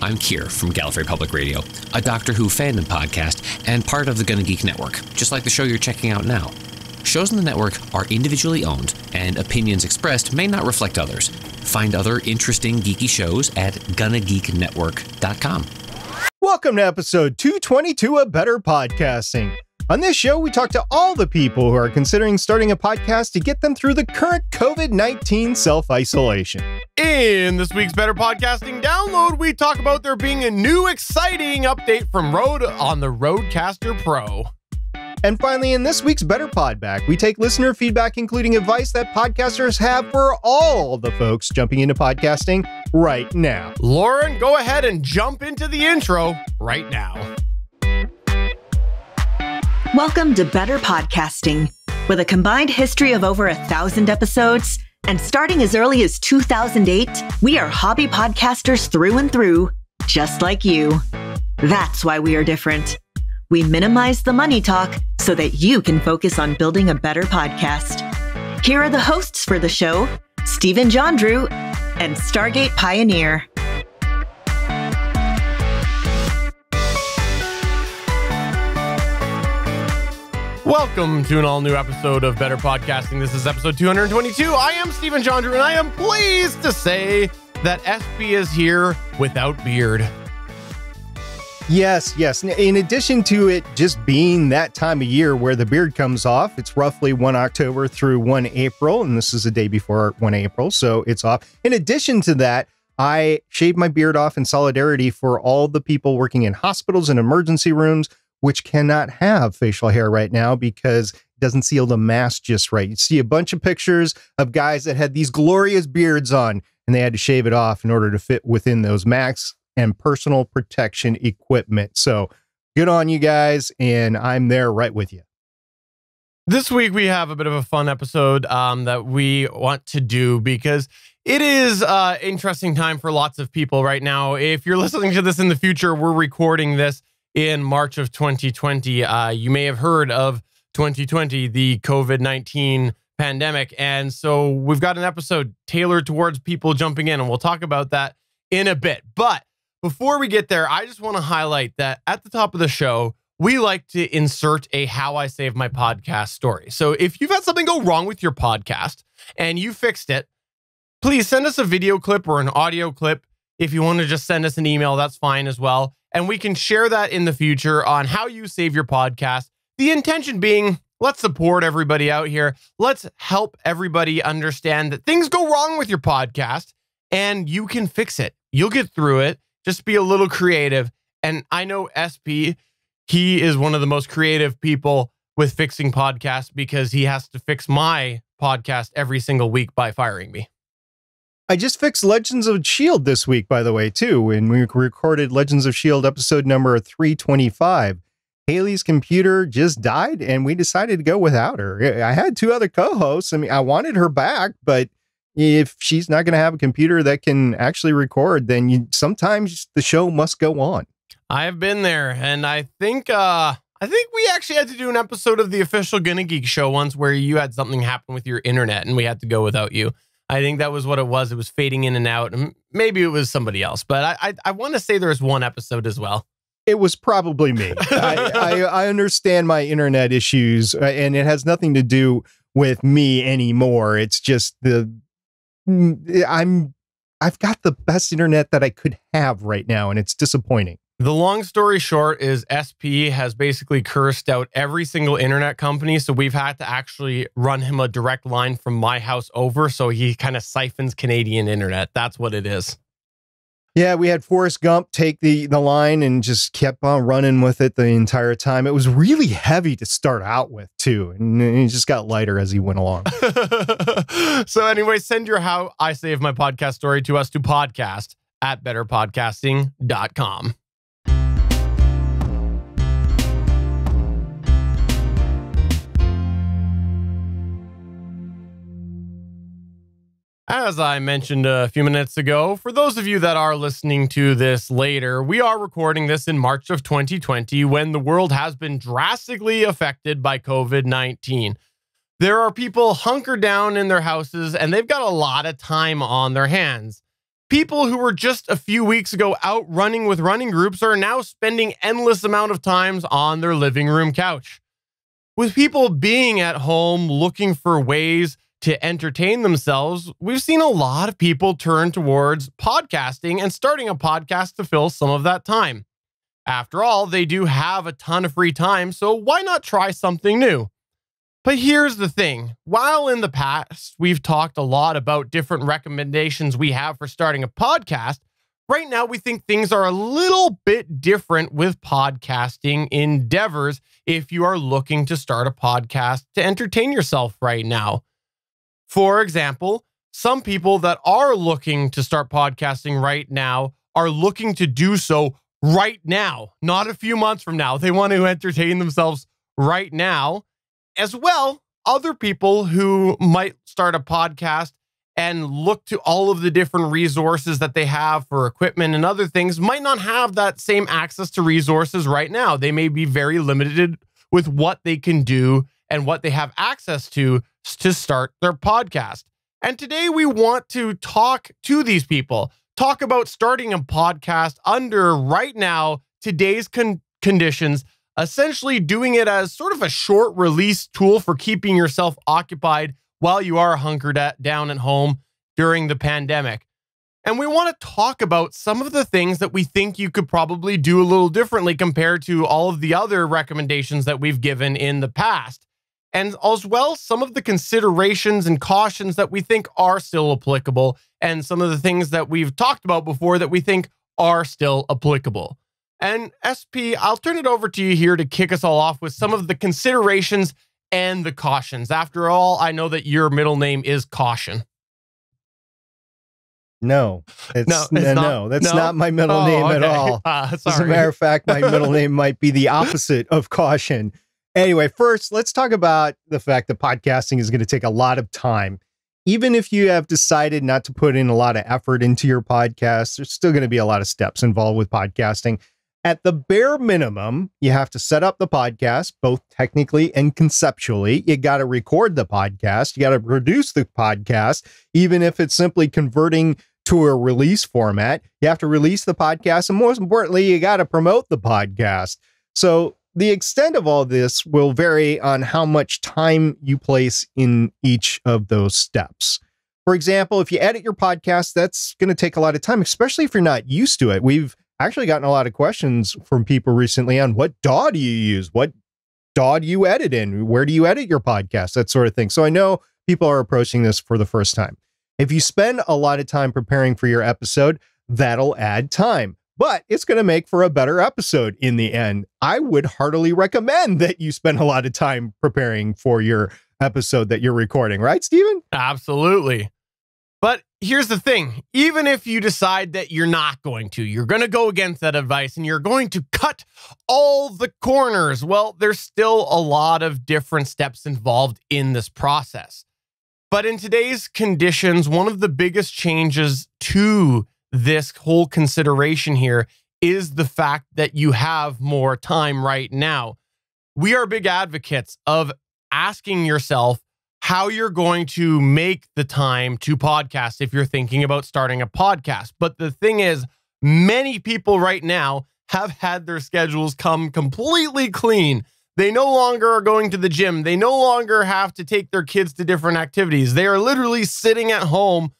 I'm Keir from Gallifrey Public Radio, a Doctor Who fandom podcast and part of the GonnaGeek network, just like the show you're checking out now. Shows in the network are individually owned, and opinions expressed may not reflect others. Find other interesting geeky shows at GonnaGeekNetwork.com. Welcome to episode 222 of Better Podcasting. On this show, we talk to all the people who are considering starting a podcast to get them through the current COVID-19 self-isolation. In this week's Better Podcasting download, we talk about there being a new exciting update from Rode on the Rodecaster Pro. And finally, in this week's Better Podback, we take listener feedback, including advice that podcasters have for all the folks jumping into podcasting right now. Lauren, go ahead and jump into the intro right now. Welcome to Better Podcasting. With a combined history of over 1,000 episodes and starting as early as 2008, we are hobby podcasters through and through, just like you. That's why we are different. We minimize the money talk so that you can focus on building a better podcast. Here are the hosts for the show, Stephen Jondrew and Stargate Pioneer. Welcome to an all-new episode of Better Podcasting. This is episode 222. I am Stephen Jondrew, and I am pleased to say that SB is here without beard. Yes. In addition to it just being that time of year where the beard comes off, it's roughly 1 October through 1 April, and this is the day before 1 April, so it's off. In addition to that, I shaved my beard off in solidarity for all the people working in hospitals and emergency rooms, which cannot have facial hair right now because it doesn't seal the mask just right. You see a bunch of pictures of guys that had these glorious beards on, and they had to shave it off in order to fit within those masks and personal protection equipment. So good on you guys, and I'm there right with you. This week we have a bit of a fun episode that we want to do because it is an interesting time for lots of people right now. If you're listening to this in the future, we're recording this in March of 2020. You may have heard of 2020, the COVID-19 pandemic. And so we've got an episode tailored towards people jumping in, and we'll talk about that in a bit. But before we get there, I just want to highlight that at the top of the show, we like to insert a How I Saved My Podcast story. So if you've had something go wrong with your podcast and you fixed it, please send us a video clip or an audio clip. If you want to just send us an email, that's fine as well. And we can share that in the future on how you save your podcast. The intention being, let's support everybody out here. Let's help everybody understand that things go wrong with your podcast and you can fix it. You'll get through it. Just be a little creative. And I know SP, he is one of the most creative people with fixing podcasts because he has to fix my podcast every single week by firing me. I just fixed Legends of S.H.I.E.L.D. this week, by the way, too. When we recorded Legends of S.H.I.E.L.D. episode number 325, Haley's computer just died, and we decided to go without her. I had two other co-hosts. I mean, I wanted her back, but if she's not going to have a computer that can actually record, then sometimes the show must go on. I have been there, and I think we actually had to do an episode of the official GonnaGeek show once where you had something happen with your internet, and we had to go without you. I think that was what it was. It was fading in and out. Maybe it was somebody else, but I want to say there's one episode as well. It was probably me. I understand my internet issues, and it has nothing to do with me anymore. It's just I've got the best internet that I could have right now, and it's disappointing. The long story short is SP has basically cursed out every single internet company. So we've had to actually run him a direct line from my house over. So he kind of siphons Canadian internet. That's what it is. Yeah, we had Forrest Gump take the line and just kept on running with it the entire time. It was really heavy to start out with, too. And it just got lighter as he went along. So anyway, send your How I Save My Podcast story to us to podcast@betterpodcasting.com. As I mentioned a few minutes ago, for those of you that are listening to this later, we are recording this in March of 2020 when the world has been drastically affected by COVID-19. There are people hunkered down in their houses and they've got a lot of time on their hands. People who were just a few weeks ago out running with running groups are now spending endless amount of times on their living room couch. With people being at home looking for ways to entertain themselves, we've seen a lot of people turn towards podcasting and starting a podcast to fill some of that time. After all, they do have a ton of free time, so why not try something new? But here's the thing. While in the past, we've talked a lot about different recommendations we have for starting a podcast, right now we think things are a little bit different with podcasting endeavors if you are looking to start a podcast to entertain yourself right now. For example, some people that are looking to start podcasting right now are looking to do so right now, not a few months from now. They want to entertain themselves right now. As well, other people who might start a podcast and look to all of the different resources that they have for equipment and other things might not have that same access to resources right now. They may be very limited with what they can do and what they have access to start their podcast. And today we want to talk to these people, talk about starting a podcast under right now, today's conditions, essentially doing it as sort of a short release tool for keeping yourself occupied while you are hunkered down at home during the pandemic. And we want to talk about some of the things that we think you could probably do a little differently compared to all of the other recommendations that we've given in the past. And as well, some of the considerations and cautions that we think are still applicable, and some of the things that we've talked about before that we think are still applicable. And SP, I'll turn it over to you here to kick us all off with some of the considerations and the cautions. After all, I know that your middle name is Caution. No, that's not my middle name at all. As a matter of fact, my middle name might be the opposite of Caution. Anyway, first, let's talk about the fact that podcasting is going to take a lot of time. Even if you have decided not to put in a lot of effort into your podcast, there's still going to be a lot of steps involved with podcasting. At the bare minimum, you have to set up the podcast, both technically and conceptually. You got to record the podcast. You got to produce the podcast, even if it's simply converting to a release format. You have to release the podcast. And most importantly, you got to promote the podcast. So the extent of all this will vary on how much time you place in each of those steps. For example, if you edit your podcast, that's going to take a lot of time, especially if you're not used to it. We've actually gotten a lot of questions from people recently on what DAW do you use? What DAW do you edit in? Where do you edit your podcast? That sort of thing. So I know people are approaching this for the first time. If you spend a lot of time preparing for your episode, that'll add time, but it's going to make for a better episode in the end. I would heartily recommend that you spend a lot of time preparing for your episode that you're recording, right, Steven? Absolutely. But here's the thing. Even if you decide that you're not going to, you're going to go against that advice and you're going to cut all the corners, well, there's still a lot of different steps involved in this process. But in today's conditions, one of the biggest changes to this whole consideration here is the fact that you have more time right now. We are big advocates of asking yourself how you're going to make the time to podcast if you're thinking about starting a podcast. But the thing is, many people right now have had their schedules come completely clean. They no longer are going to the gym. They no longer have to take their kids to different activities. They are literally sitting at home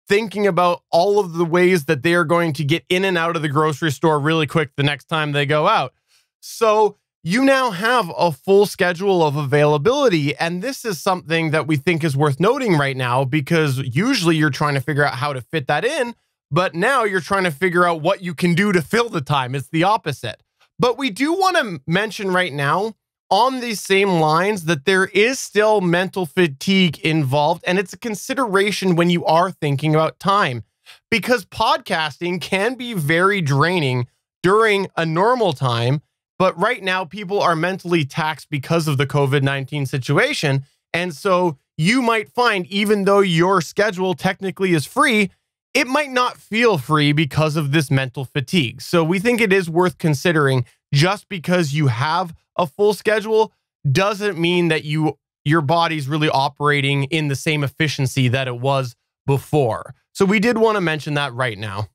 thinking about all of the ways that they are going to get in and out of the grocery store really quick the next time they go out. So you now have a full schedule of availability. And this is something that we think is worth noting right now, because usually you're trying to figure out how to fit that in, but now you're trying to figure out what you can do to fill the time. It's the opposite. But we do want to mention right now, on these same lines, that there is still mental fatigue involved, and it's a consideration when you are thinking about time, because podcasting can be very draining during a normal time. But right now, people are mentally taxed because of the COVID-19 situation. And so you might find, even though your schedule technically is free, it might not feel free because of this mental fatigue. So we think it is worth considering. Just because you have a full schedule doesn't mean that your body's really operating in the same efficiency that it was before. So we did want to mention that right now.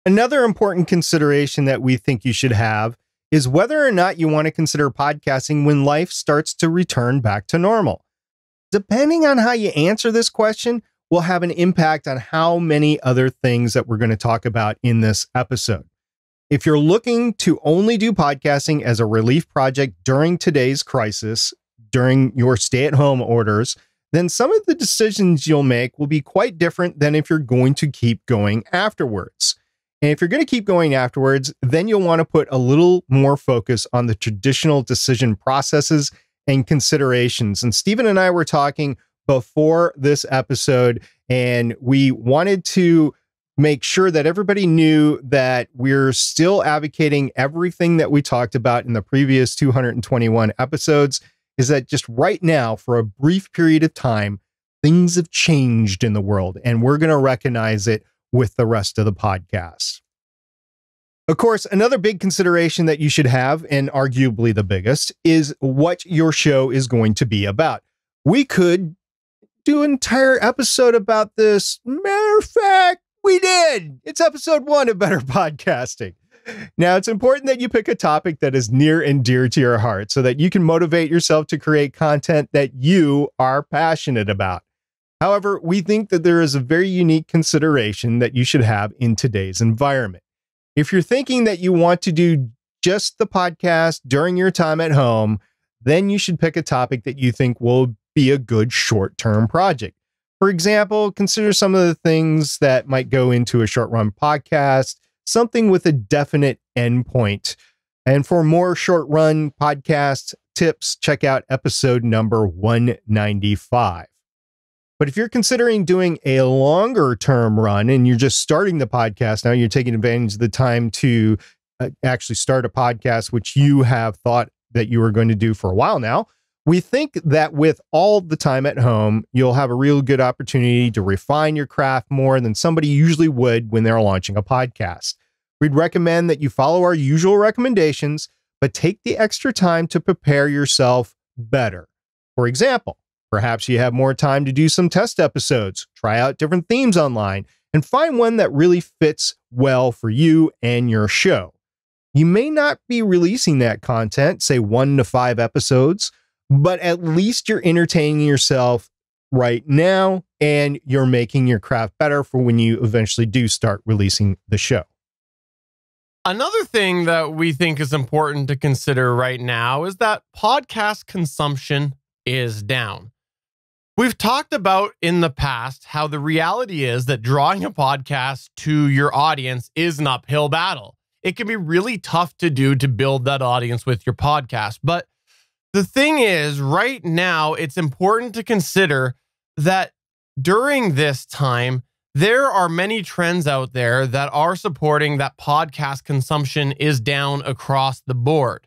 Another important consideration that we think you should have is whether or not you want to consider podcasting when life starts to return back to normal. Depending on how you answer this question will have an impact on how many other things that we're going to talk about in this episode. If you're looking to only do podcasting as a relief project during today's crisis, during your stay-at-home orders, then some of the decisions you'll make will be quite different than if you're going to keep going afterwards. And if you're going to keep going afterwards, then you'll want to put a little more focus on the traditional decision processes and considerations. And Stephen and I were talking before this episode, and we wanted to make sure that everybody knew that we're still advocating everything that we talked about in the previous 221 episodes, is that just right now, for a brief period of time, things have changed in the world, and we're going to recognize it with the rest of the podcast. Of course, another big consideration that you should have, and arguably the biggest, is what your show is going to be about. We could do an entire episode about this. Matter of fact, we did. It's episode 1 of Better Podcasting. Now, it's important that you pick a topic that is near and dear to your heart so that you can motivate yourself to create content that you are passionate about. However, we think that there is a very unique consideration that you should have in today's environment. If you're thinking that you want to do just the podcast during your time at home, then you should pick a topic that you think will be a good short-term project. For example, consider some of the things that might go into a short-run podcast, something with a definite endpoint. And for more short-run podcast tips, check out episode number 195. But if you're considering doing a longer term run and you're just starting the podcast now, you're taking advantage of the time to actually start a podcast, which you have thought that you were going to do for a while now, we think that with all the time at home, you'll have a real good opportunity to refine your craft more than somebody usually would when they're launching a podcast. We'd recommend that you follow our usual recommendations, but take the extra time to prepare yourself better. For example, perhaps you have more time to do some test episodes, try out different themes online, and find one that really fits well for you and your show. You may not be releasing that content, say 1 to 5 episodes, but at least you're entertaining yourself right now and you're making your craft better for when you eventually do start releasing the show. Another thing that we think is important to consider right now is that podcast consumption is down. We've talked about in the past how the reality is that drawing a podcast to your audience is an uphill battle. It can be really tough to do to build that audience with your podcast. But the thing is, right now, it's important to consider that during this time, there are many trends out there that are supporting that podcast consumption is down across the board.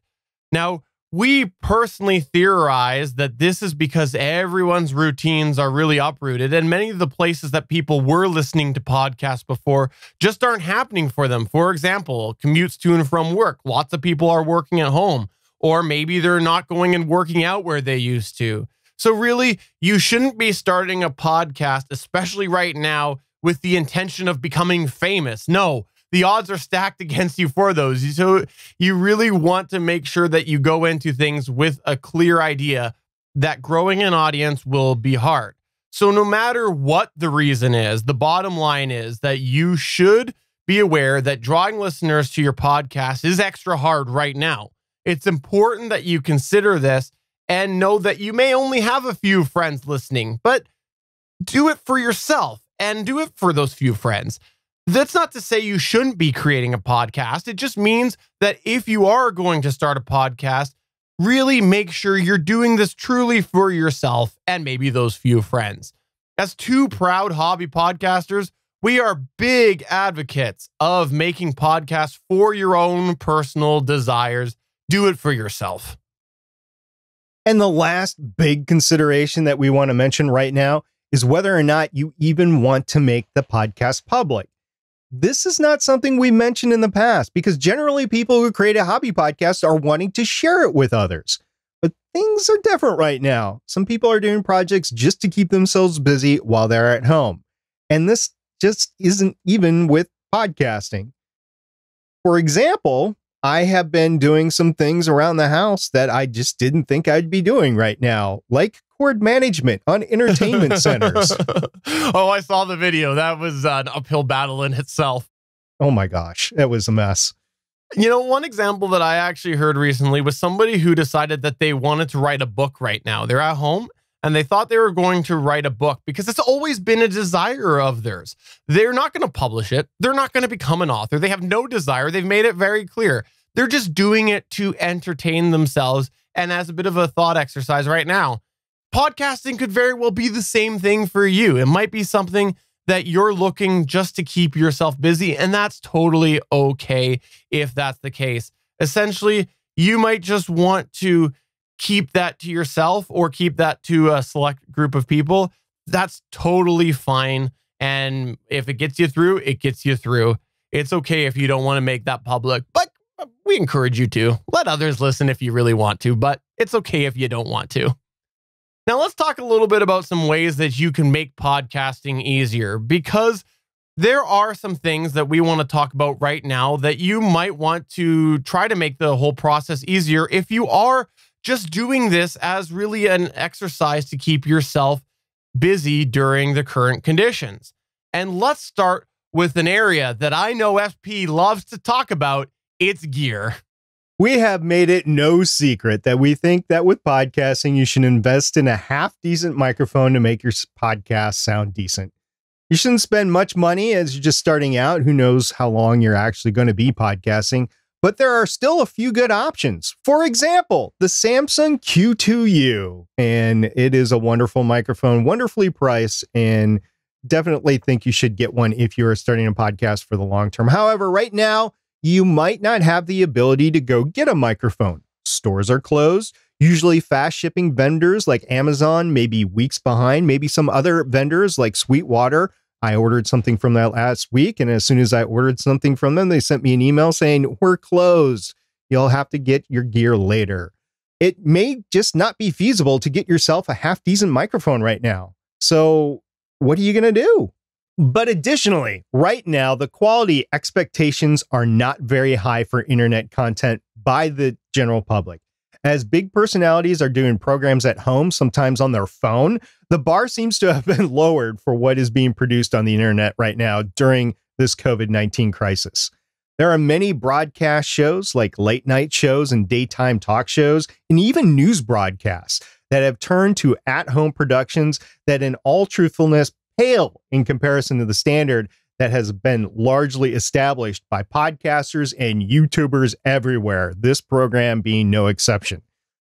Now, we personally theorize that this is because everyone's routines are really uprooted and many of the places that people were listening to podcasts before just aren't happening for them. For example, commutes to and from work. Lots of people are working at home, or maybe they're not going and working out where they used to. So really, you shouldn't be starting a podcast, especially right now, with the intention of becoming famous. No. The odds are stacked against you for those. So you really want to make sure that you go into things with a clear idea that growing an audience will be hard. So no matter what the reason is, the bottom line is that you should be aware that drawing listeners to your podcast is extra hard right now. It's important that you consider this and know that you may only have a few friends listening, but do it for yourself and do it for those few friends. That's not to say you shouldn't be creating a podcast. It just means that if you are going to start a podcast, really make sure you're doing this truly for yourself and maybe those few friends. As two proud hobby podcasters, we are big advocates of making podcasts for your own personal desires. Do it for yourself. And the last big consideration that we want to mention right now is whether or not you even want to make the podcast public. This is not something we mentioned in the past because generally people who create a hobby podcast are wanting to share it with others. But things are different right now. Some people are doing projects just to keep themselves busy while they're at home. And this just isn't even with podcasting. For example, I have been doing some things around the house that I just didn't think I'd be doing right now, like cord management on entertainment centers. Oh, I saw the video. That was an uphill battle in itself. Oh my gosh, it was a mess. You know, one example that I actually heard recently was somebody who decided that they wanted to write a book right now. They're at home and they thought they were going to write a book because it's always been a desire of theirs. They're not going to publish it. They're not going to become an author. They have no desire. They've made it very clear. They're just doing it to entertain themselves and as a bit of a thought exercise right now. Podcasting could very well be the same thing for you. It might be something that you're looking just to keep yourself busy, and that's totally okay if that's the case. Essentially, you might just want to keep that to yourself or keep that to a select group of people. That's totally fine. And if it gets you through, it gets you through. It's okay if you don't want to make that public, but we encourage you to. Let others listen if you really want to, but it's okay if you don't want to. Now, let's talk a little bit about some ways that you can make podcasting easier, because there are some things that we want to talk about right now that you might want to try to make the whole process easier if you are just doing this as really an exercise to keep yourself busy during the current conditions. And let's start with an area that I know FP loves to talk about. It's gear. We have made it no secret that we think that with podcasting, you should invest in a half-decent microphone to make your podcast sound decent. You shouldn't spend much money as you're just starting out. Who knows how long you're actually going to be podcasting, but there are still a few good options. For example, the Samsung Q2U, and it is a wonderful microphone, wonderfully priced, and definitely think you should get one if you are starting a podcast for the long term. However, right now, you might not have the ability to go get a microphone. Stores are closed. Usually fast shipping vendors like Amazon may be weeks behind. Maybe some other vendors like Sweetwater. I ordered something from that last week, and as soon as I ordered something from them, they sent me an email saying, we're closed. You'll have to get your gear later. It may just not be feasible to get yourself a half-decent microphone right now. So what are you going to do? But additionally, right now, the quality expectations are not very high for internet content by the general public. As big personalities are doing programs at home, sometimes on their phone, the bar seems to have been lowered for what is being produced on the internet right now during this COVID-19 crisis. There are many broadcast shows like late night shows and daytime talk shows, and even news broadcasts that have turned to at-home productions that, in all truthfulness, pale in comparison to the standard that has been largely established by podcasters and YouTubers everywhere, this program being no exception.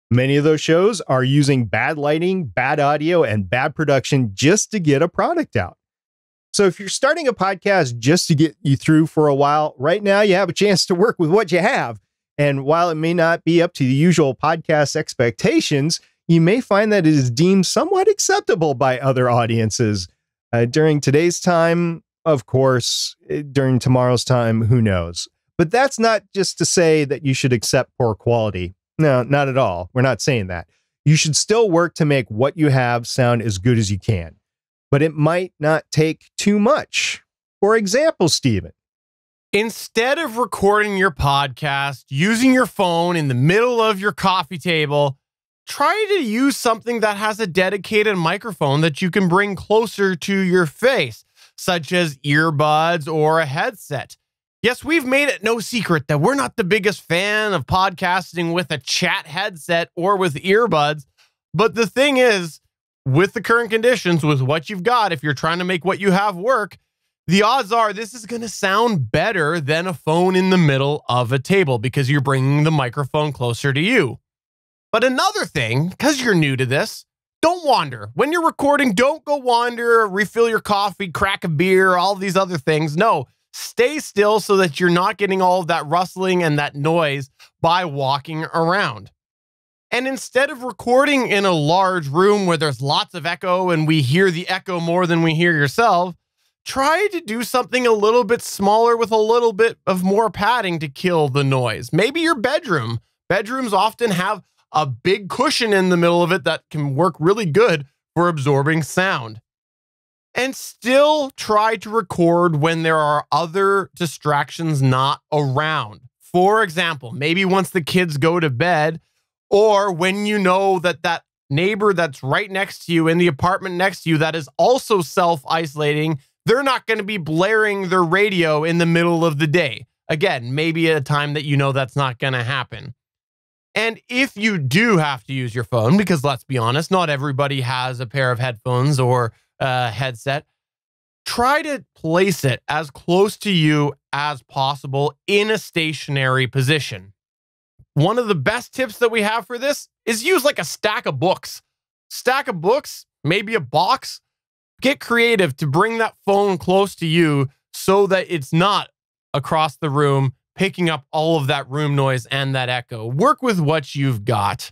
Many of those shows are using bad lighting, bad audio, and bad production just to get a product out. So if you're starting a podcast just to get you through for a while, right now you have a chance to work with what you have. And while it may not be up to the usual podcast expectations, you may find that it is deemed somewhat acceptable by other audiences. During today's time, of course, during tomorrow's time, who knows? But that's not just to say that you should accept poor quality. No, not at all. We're not saying that. You should still work to make what you have sound as good as you can. But it might not take too much. For example, Stephen. Instead of recording your podcast using your phone in the middle of your coffee table, try to use something that has a dedicated microphone that you can bring closer to your face, such as earbuds or a headset. Yes, we've made it no secret that we're not the biggest fan of podcasting with a chat headset or with earbuds. But the thing is, with the current conditions, with what you've got, if you're trying to make what you have work, the odds are this is going to sound better than a phone in the middle of a table because you're bringing the microphone closer to you. But another thing, because you're new to this, don't wander. When you're recording, don't go wander, refill your coffee, crack a beer, all these other things. No, stay still so that you're not getting all of that rustling and that noise by walking around. And instead of recording in a large room where there's lots of echo and we hear the echo more than we hear yourself, try to do something a little bit smaller with a little bit of more padding to kill the noise. Maybe your bedroom. Bedrooms often have a big cushion in the middle of it that can work really good for absorbing sound. and still try to record when there are other distractions not around. For example, maybe once the kids go to bed, or when you know that that neighbor that's right next to you in the apartment next to you that is also self-isolating, they're not going to be blaring their radio in the middle of the day. Again, maybe at a time that you know that's not going to happen. And if you do have to use your phone, because let's be honest, not everybody has a pair of headphones or a headset, try to place it as close to you as possible in a stationary position. One of the best tips that we have for this is use like a stack of books. Stack of books, maybe a box. Get creative to bring that phone close to you so that it's not across the room, picking up all of that room noise and that echo. Work with what you've got.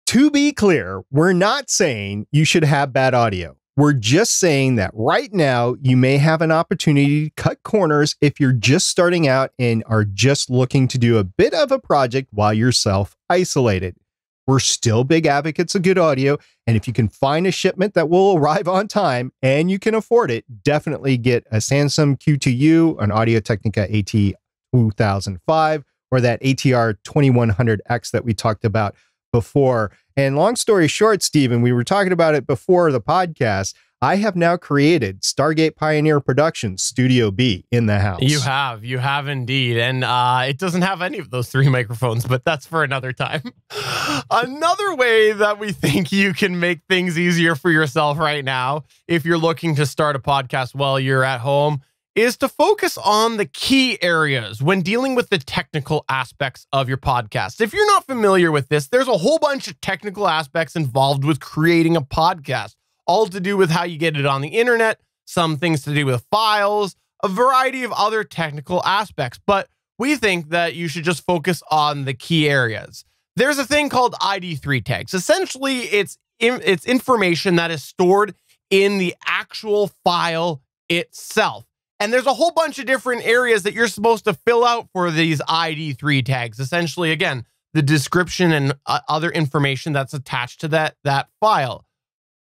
To be clear, we're not saying you should have bad audio. We're just saying that right now you may have an opportunity to cut corners if you're just starting out and are just looking to do a bit of a project while you're self-isolated. We're still big advocates of good audio, and if you can find a shipment that will arrive on time and you can afford it, definitely get a Samsung Q2U, an Audio-Technica AT2005, or that ATR 2100X that we talked about before. And long story short, Stephen, we were talking about it before the podcast. I have now created Stargate Pioneer Productions Studio B in the house. You have indeed. And it doesn't have any of those 3 microphones, but that's for another time. Another way that we think you can make things easier for yourself right now, if you're looking to start a podcast while you're at home, is to focus on the key areas when dealing with the technical aspects of your podcast. If you're not familiar with this, there's a whole bunch of technical aspects involved with creating a podcast, all to do with how you get it on the internet, some things to do with files, a variety of other technical aspects. But we think that you should just focus on the key areas. There's a thing called ID3 tags. Essentially, it's information that is stored in the actual file itself. And there's a whole bunch of different areas that you're supposed to fill out for these ID3 tags. Essentially, again, the description and other information that's attached to that file.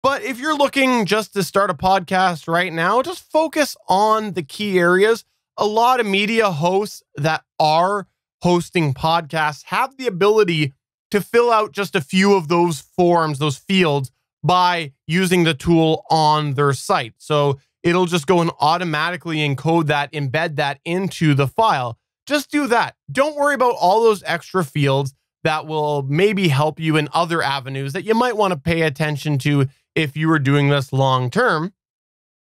But if you're looking just to start a podcast right now, just focus on the key areas. A lot of media hosts that are hosting podcasts have the ability to fill out just a few of those forms, those fields, by using the tool on their site. So it'll just go and automatically encode that, embed that into the file. Just do that. Don't worry about all those extra fields that will maybe help you in other avenues that you might want to pay attention to if you were doing this long term.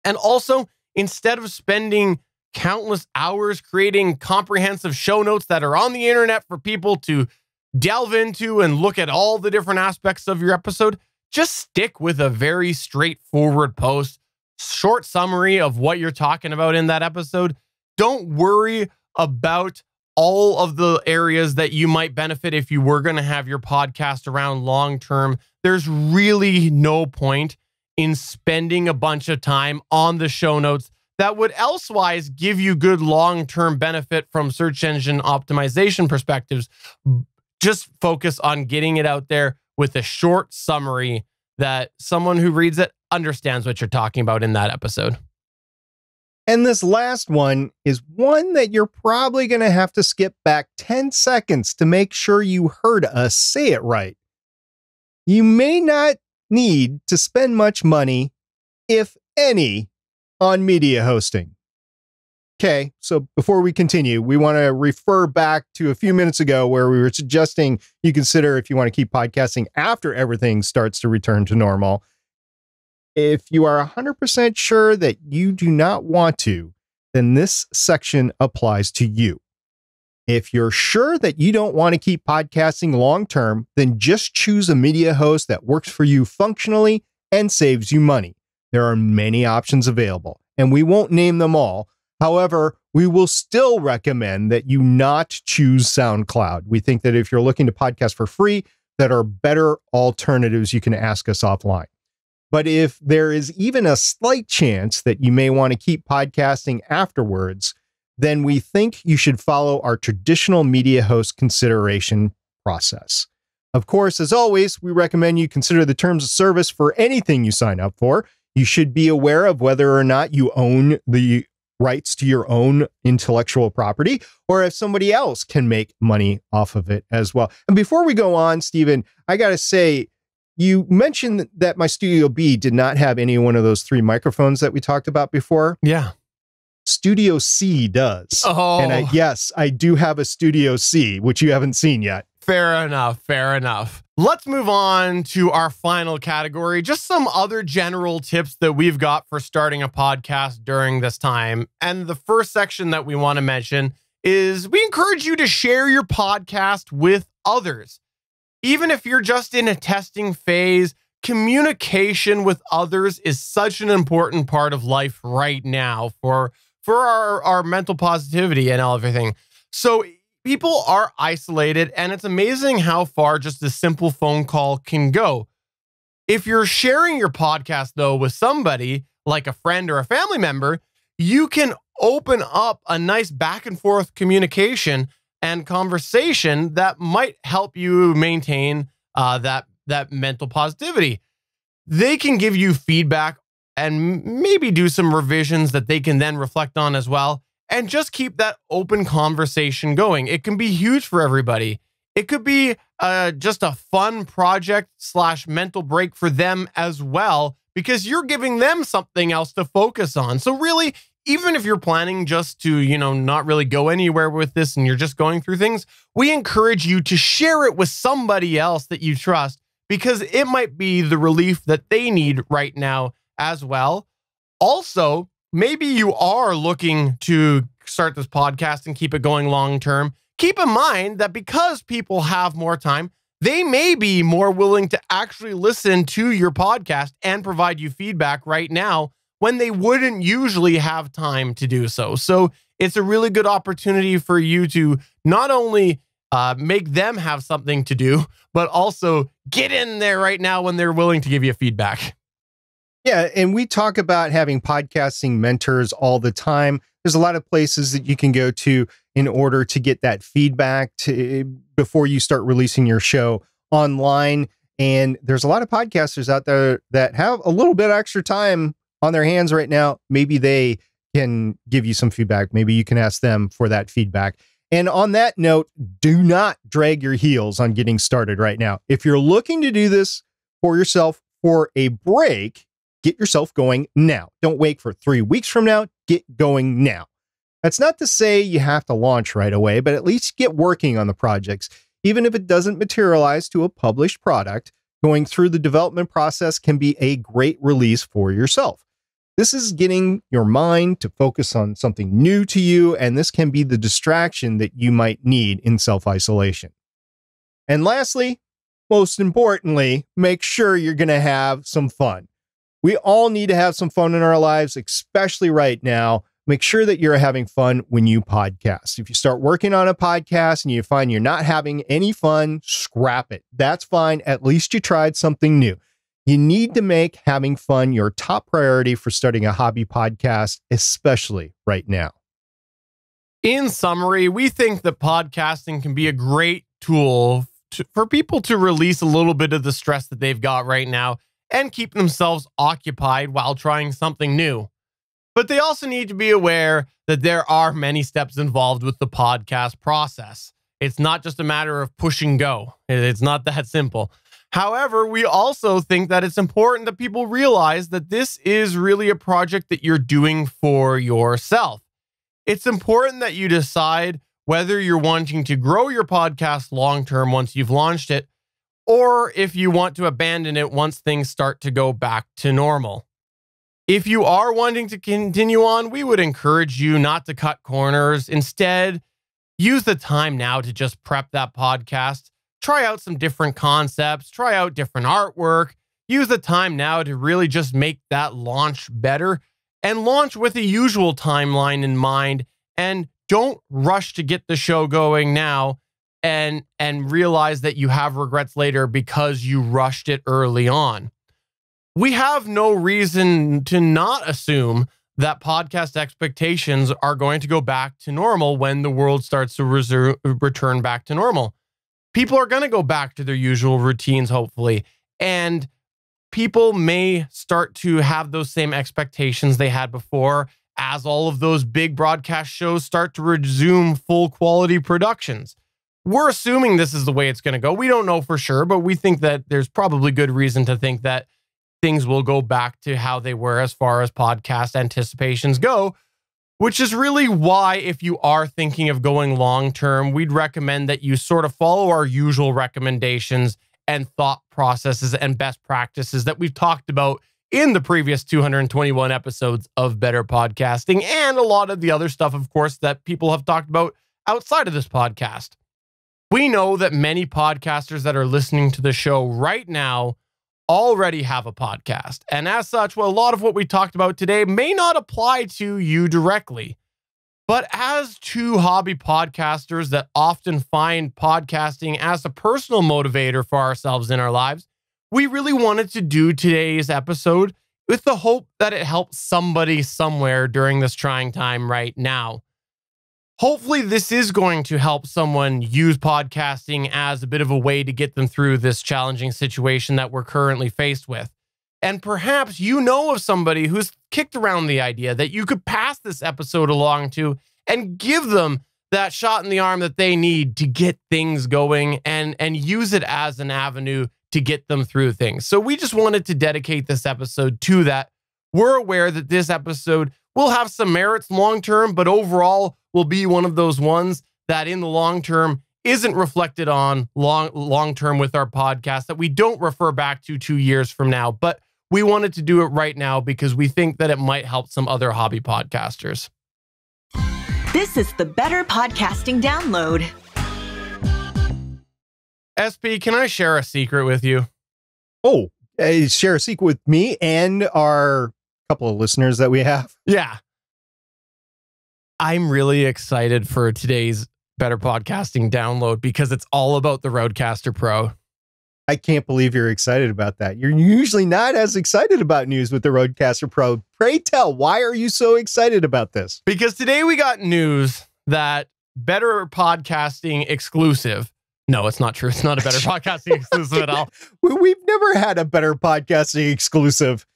And also, instead of spending countless hours creating comprehensive show notes that are on the internet for people to delve into and look at all the different aspects of your episode, just stick with a very straightforward post. Short summary of what you're talking about in that episode. Don't worry about all of the areas that you might benefit if you were going to have your podcast around long term. There's really no point in spending a bunch of time on the show notes that would elsewise give you good long-term benefit from search engine optimization perspectives. Just focus on getting it out there with a short summary that someone who reads it understands what you're talking about in that episode. And this last one is one that you're probably going to have to skip back 10 seconds to make sure you heard us say it right. You may not need to spend much money, if any, on media hosting. Okay, so before we continue, we want to refer back to a few minutes ago where we were suggesting you consider if you want to keep podcasting after everything starts to return to normal. If you are 100% sure that you do not want to, then this section applies to you. If you're sure that you don't want to keep podcasting long-term, then just choose a media host that works for you functionally and saves you money. There are many options available, and we won't name them all. However, we will still recommend that you not choose SoundCloud. We think that if you're looking to podcast for free, that are better alternatives, you can ask us offline. But if there is even a slight chance that you may want to keep podcasting afterwards, then we think you should follow our traditional media host consideration process. Of course, as always, we recommend you consider the terms of service for anything you sign up for. You should be aware of whether or not you own the rights to your own intellectual property, or if somebody else can make money off of it as well. And before we go on, Stephen, I got to say, you mentioned that my Studio B did not have any one of those 3 microphones that we talked about before. Yeah. Studio C does. Oh. And yes, I do have a Studio C, which you haven't seen yet. Fair enough. Fair enough. Let's move on to our final category. Just some other general tips that we've got for starting a podcast during this time. And the first section that we want to mention is we encourage you to share your podcast with others. Even if you're just in a testing phase, communication with others is such an important part of life right now for our mental positivity and everything. So people are isolated, and it's amazing how far just a simple phone call can go. If you're sharing your podcast, though, with somebody like a friend or a family member, you can open up a nice back and forth communication and conversation that might help you maintain that mental positivity. They can give you feedback and maybe do some revisions that they can then reflect on as well. And just keep that open conversation going. It can be huge for everybody. It could be just a fun project / mental break for them as well, because you're giving them something else to focus on. So really, even if you're planning just to, not really go anywhere with this and you're just going through things, we encourage you to share it with somebody else that you trust, because it might be the relief that they need right now as well. Also, maybe you are looking to start this podcast and keep it going long term. Keep in mind that because people have more time, they may be more willing to actually listen to your podcast and provide you feedback right now when they wouldn't usually have time to do so. So it's a really good opportunity for you to not only make them have something to do, but also get in there right now when they're willing to give you feedback. Yeah, and we talk about having podcasting mentors all the time. There's a lot of places that you can go to in order to get that feedback before you start releasing your show online. And there's a lot of podcasters out there that have a little bit extra time on their hands right now. Maybe they can give you some feedback. Maybe you can ask them for that feedback. And on that note, do not drag your heels on getting started right now. If you're looking to do this for yourself for a break, get yourself going now. Don't wait for 3 weeks from now. Get going now. That's not to say you have to launch right away, but at least get working on the projects. Even if it doesn't materialize to a published product, going through the development process can be a great release for yourself. This is getting your mind to focus on something new to you, and this can be the distraction that you might need in self-isolation. And lastly, most importantly, make sure you're going to have some fun. We all need to have some fun in our lives, especially right now. Make sure that you're having fun when you podcast. If you start working on a podcast and you find you're not having any fun, scrap it. That's fine. At least you tried something new. You need to make having fun your top priority for starting a hobby podcast, especially right now. In summary, we think that podcasting can be a great tool for people to release a little bit of the stress that they've got right now and keep themselves occupied while trying something new. But they also need to be aware that there are many steps involved with the podcast process. It's not just a matter of push and go. It's not that simple. However, we also think that it's important that people realize that this is really a project that you're doing for yourself. It's important that you decide whether you're wanting to grow your podcast long-term once you've launched it, or if you want to abandon it once things start to go back to normal. If you are wanting to continue on, we would encourage you not to cut corners. Instead, use the time now to just prep that podcast, try out some different concepts, try out different artwork, use the time now to really just make that launch better, and launch with a usual timeline in mind, and don't rush to get the show going now and realize that you have regrets later because you rushed it early on. We have no reason to not assume that podcast expectations are going to go back to normal when the world starts to return back to normal. People are going to go back to their usual routines, hopefully, and people may start to have those same expectations they had before as all of those big broadcast shows start to resume full quality productions. We're assuming this is the way it's going to go. We don't know for sure, but we think that there's probably good reason to think that things will go back to how they were as far as podcast anticipations go, which is really why, if you are thinking of going long term, we'd recommend that you sort of follow our usual recommendations and thought processes and best practices that we've talked about in the previous 221 episodes of Better Podcasting, and a lot of the other stuff, of course, that people have talked about outside of this podcast. We know that many podcasters that are listening to the show right now already have a podcast. And as such, well, a lot of what we talked about today may not apply to you directly. But as two hobby podcasters that often find podcasting as a personal motivator for ourselves in our lives, we really wanted to do today's episode with the hope that it helps somebody somewhere during this trying time right now. Hopefully, this is going to help someone use podcasting as a bit of a way to get them through this challenging situation that we're currently faced with. And perhaps you know of somebody who's kicked around the idea that you could pass this episode along to and give them that shot in the arm that they need to get things going and use it as an avenue to get them through things. So we just wanted to dedicate this episode to that. We're aware that this episode will have some merits long term, but overall will be one of those ones that in the long term isn't reflected on long term with our podcast, that we don't refer back to 2 years from now. But we wanted to do it right now because we think that it might help some other hobby podcasters. This is the Better Podcasting Download. SP, can I share a secret with you? Oh, share a secret with me and our couple of listeners that we have. Yeah. I'm really excited for today's Better Podcasting Download because it's all about the Rodecaster Pro. I can't believe you're excited about that. You're usually not as excited about news with the Rodecaster Pro. Pray tell, why are you so excited about this? Because today we got news that Better Podcasting exclusive. No, it's not true. It's not a Better Podcasting exclusive at all. We've never had a Better Podcasting exclusive.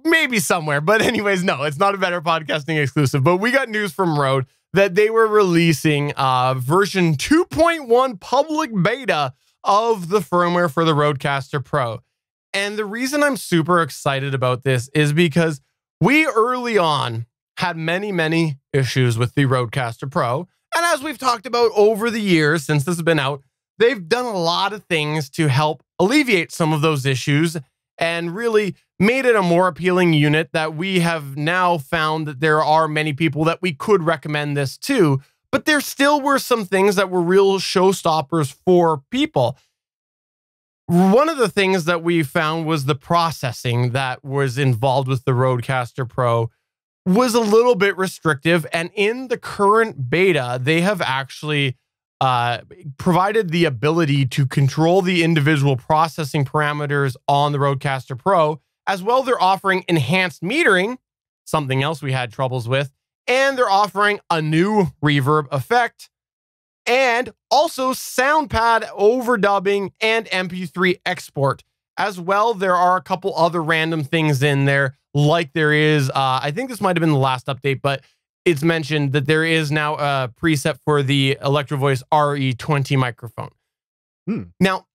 Maybe somewhere. But anyways, no, it's not a Better Podcasting exclusive. But we got news from Rode that they were releasing version 2.1 public beta of the firmware for the Rodecaster Pro. And the reason I'm super excited about this is because we early on had many issues with the Rodecaster Pro. And as we've talked about over the years since this has been out, they've done a lot of things to help alleviate some of those issues and really made it a more appealing unit that we have now found that there are many people that we could recommend this to. But there still were some things that were real showstoppers for people. One of the things that we found was the processing that was involved with the Rodecaster Pro was a little bit restrictive. And in the current beta, they have actually provided the ability to control the individual processing parameters on the Rodecaster Pro. As well, they're offering enhanced metering, something else we had troubles with, and they're offering a new reverb effect, and also SoundPad overdubbing and MP3 export. As well, there are a couple other random things in there, like there is, I think this might have been the last update, but it's mentioned that there is now a preset for the Electro Voice RE20 microphone. Now,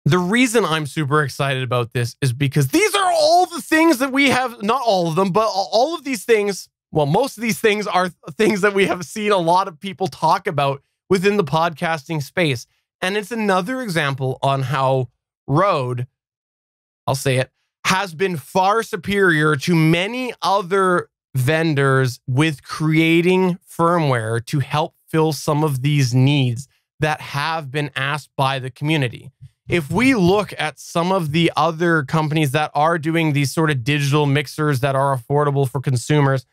the reason I'm super excited about this is because these are all the things that we have, not all of them, but all of these things, well, most of these things are things that we have seen a lot of people talk about within the podcasting space. And it's another example on how Rode, I'll say it, has been far superior to many other vendors with creating firmware to help fill some of these needs that have been asked by the community. If we look at some of the other companies that are doing these sort of digital mixers that are affordable for consumers,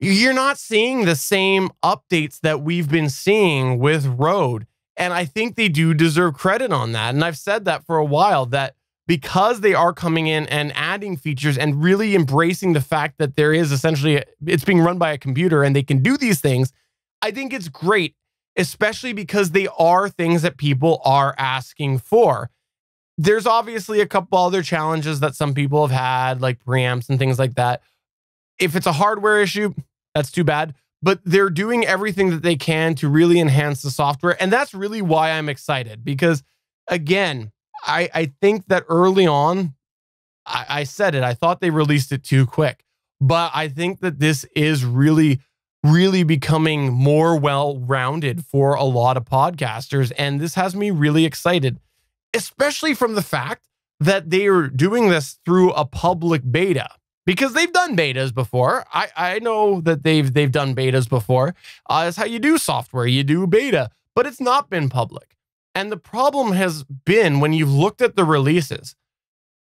you're not seeing the same updates that we've been seeing with Rode. And I think they do deserve credit on that. And I've said that for a while, that because they are coming in and adding features and really embracing the fact that there is essentially, it's being run by a computer and they can do these things, I think it's great, especially because they are things that people are asking for. There's obviously a couple other challenges that some people have had, like preamps and things like that. If it's a hardware issue, that's too bad. But they're doing everything that they can to really enhance the software. And that's really why I'm excited. Because, again, I think that early on, I said it, I thought they released it too quick. But I think that this is really, really becoming more well-rounded for a lot of podcasters. And this has me really excited, especially from the fact that they are doing this through a public beta. Because they've done betas before. I know that they've done betas before. That's how you do software. You do beta, but it's not been public. And the problem has been when you've looked at the releases,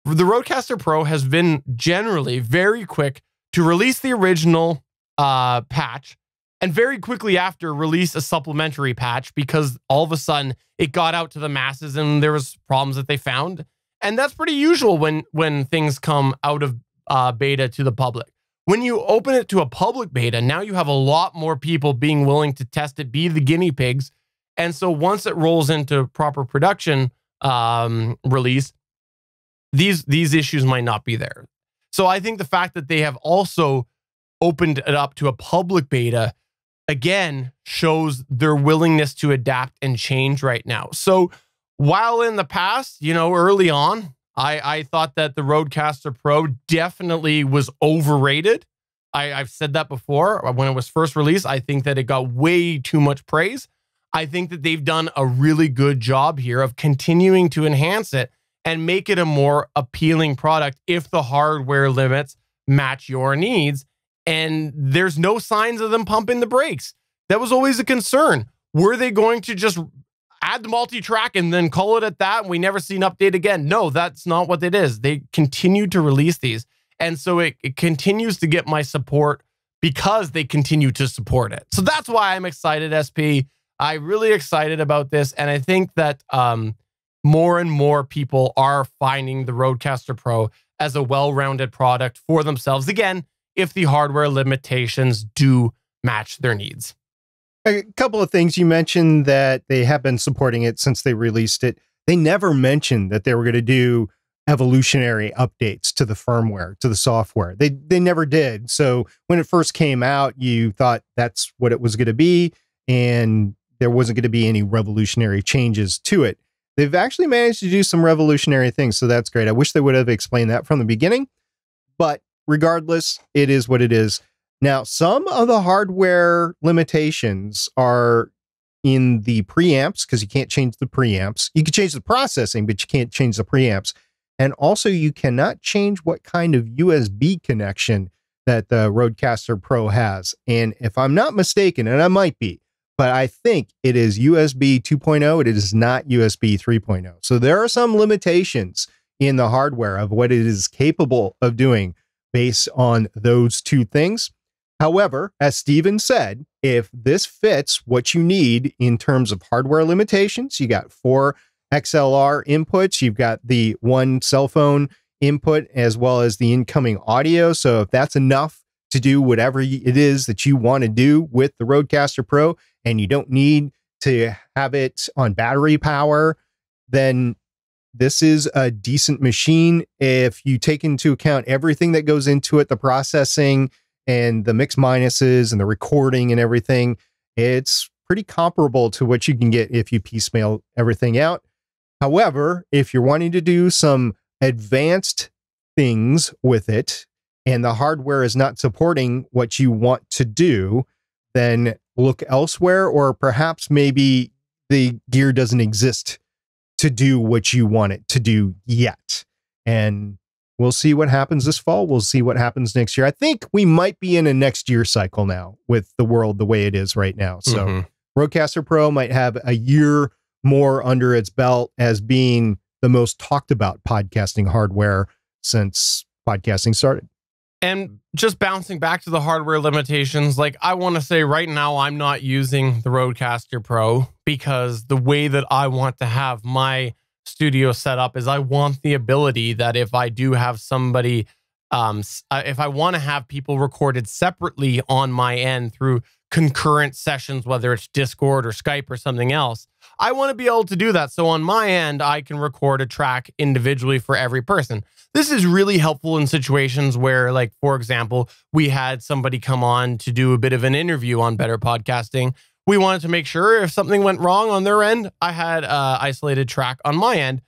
the Rodecaster Pro has been generally very quick to release the original patch and very quickly after release a supplementary patch because all of a sudden it got out to the masses and there was problems that they found. And that's pretty usual when things come out of beta to the public. When you open it to a public beta, now you have a lot more people being willing to test it, be the guinea pigs. And so once it rolls into proper production release, these issues might not be there. So I think the fact that they have also opened it up to a public beta, again, shows their willingness to adapt and change right now. So while in the past, early on, I thought that the Rodecaster Pro definitely was overrated. I've said that before. When it was first released, I think that it got way too much praise. I think that they've done a really good job here of continuing to enhance it and make it a more appealing product if the hardware limits match your needs. And there's no signs of them pumping the brakes. That was always a concern. Were they going to just add the multi-track and then call it at that and we never see an update again? No, that's not what it is. They continue to release these. And so it continues to get my support because they continue to support it. So that's why I'm excited, SP. I'm really excited about this. And I think that more and more people are finding the Rodecaster Pro as a well-rounded product for themselves. Again, if the hardware limitations do match their needs. A couple of things. You mentioned that they have been supporting it since they released it. They never mentioned that they were going to do evolutionary updates to the firmware, to the software. They never did. So when it first came out, you thought that's what it was going to be, and there wasn't going to be any revolutionary changes to it. They've actually managed to do some revolutionary things, so that's great. I wish they would have explained that from the beginning, but regardless, it is what it is. Now, some of the hardware limitations are in the preamps because you can't change the preamps. You can change the processing, but you can't change the preamps. And also, you cannot change what kind of USB connection that the Rodecaster Pro has. And if I'm not mistaken, and I might be, but I think it is USB 2.0. It is not USB 3.0. So there are some limitations in the hardware of what it is capable of doing based on those two things. However, as Steven said, if this fits what you need in terms of hardware limitations, you got 4 XLR inputs, you've got the 1 cell phone input, as well as the incoming audio. So if that's enough to do whatever it is that you want to do with the Rodecaster Pro, and you don't need to have it on battery power, then this is a decent machine. If you take into account everything that goes into it, the processing and the mix minuses and the recording and everything, it's pretty comparable to what you can get if you piecemeal everything out. However, if you're wanting to do some advanced things with it and the hardware is not supporting what you want to do, then look elsewhere, or perhaps maybe the gear doesn't exist to do what you want it to do yet. And we'll see what happens this fall. We'll see what happens next year. I think we might be in a next year cycle now with the world the way it is right now. So Rodecaster Pro might have a year more under its belt as being the most talked about podcasting hardware since podcasting started. And just bouncing back to the hardware limitations, like I want to say right now, I'm not using the Rodecaster Pro because the way that I want to have my studio set up is I want the ability that if I do have somebody If I want to have people recorded separately on my end through concurrent sessions, whether it's Discord or Skype or something else, I want to be able to do that. So on my end, I can record a track individually for every person. This is really helpful in situations where, like, for example, we had somebody come on to do a bit of an interview on Better Podcasting. We wanted to make sure if something went wrong on their end, I had an isolated track on my end.